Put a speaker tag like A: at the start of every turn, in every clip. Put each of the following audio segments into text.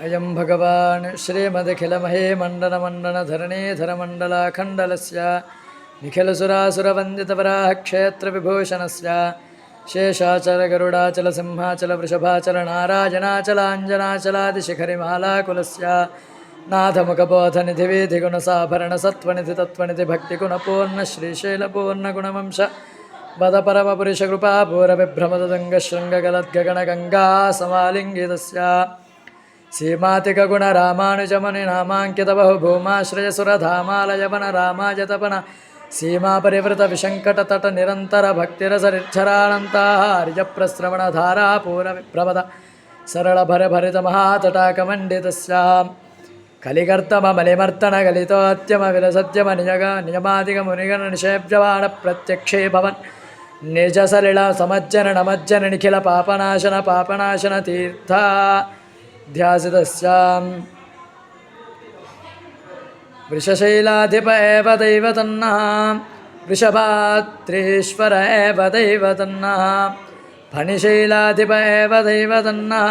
A: अयं भगवान् श्रीमदखिलमहेमण्डलमण्डलधरणीधरमण्डलाखण्डलस्य निखिलसुरासुरवन्दितवराहक्षेत्रविभूषणस्य शेषाचलगरुडाचलसिंहाचलवृषभाचलनाराजनाचलाञ्जनाचलादिशिखरिमालाकुलस्य नाथमुखबोधनिधिवीधिगुणसाभरणसत्त्वनिधि तत्त्वनिधिभक्तिगुणपूर्णश्रीशैलपूर्णगुणवंश वदपरमपुरुषकृपापूरविभ्रमदङ्गशृङ्गगलद्गगणगङ्गा समालिङ्गितस्य सीमातिकगुणरामानुजमुनिनामाङ्कितबहुभूमाश्रयसुरधामालयवन रामायतपन सीमापरिवृतविशङ्कटतटनिरन्तरभक्तिरसरिच्छरानन्ताहार्यप्रस्रवणधारापूरविप्रमद सरलभरभरितमहातटाकमण्डितस्यां कलिकर्तममलिमर्तनगलितोत्यमविलसत्यमनिजनियमादिकमुनिगणनिषेव्यवाणप्रत्यक्षे भवन् निजसलिलसमज्जन निखिलपापनाशन पापनाशन तीर्था ध्यासितस्यां वृषशैलाधिप एव दैवतन्नः वृषभात्रीश्वर एव दैवतन्नः फणिशैलाधिप एव दैवतन्नः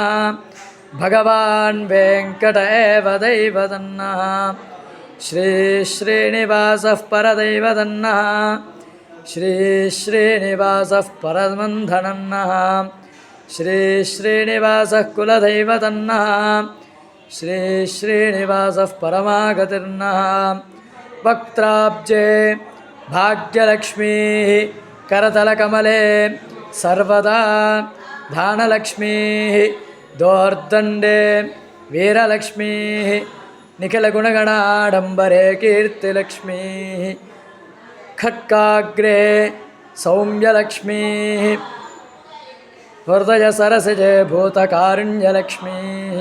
A: भगवान् वेङ्कट एव दैवतन्नः श्रीश्रीनिवासः परदैवतन्नः श्रीश्रीनिवासः परमन्धनन्नः श्रीश्रीनिवासः कुलदैवतन्नः श्रीश्रीनिवासः परमागतिर्नः वक्त्राब्जे भाग्यलक्ष्मीः करतलकमले सर्वदा धानलक्ष्मीः दोर्दण्डे वीरलक्ष्मीः निखिलगुणगणाडम्बरे कीर्तिलक्ष्मीः खट्काग्रे सौम्यलक्ष्मीः हृदयसरसिजे भूतकारुण्यलक्ष्मीः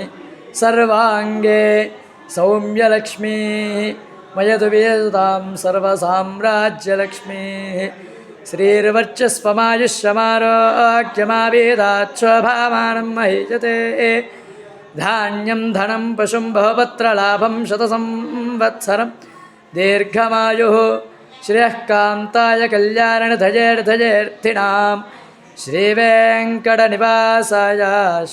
A: सर्वाङ्गे सौम्यलक्ष्मीः मयतु वियतां सर्वसाम्राज्यलक्ष्मीः श्रीर्वर्चस्वमायुष्यमारोग्यमावेदाच्छोभामानं महीयते धान्यं धनं पशुं बहुपत्रलाभं शतसंवत्सरं दीर्घमायुः श्रियः कान्ताय कल्याणधजेर्धजेर्थिनां श्रीवेङ्कटनिवासाय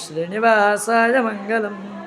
A: श्रीनिवासाय मङ्गलम्।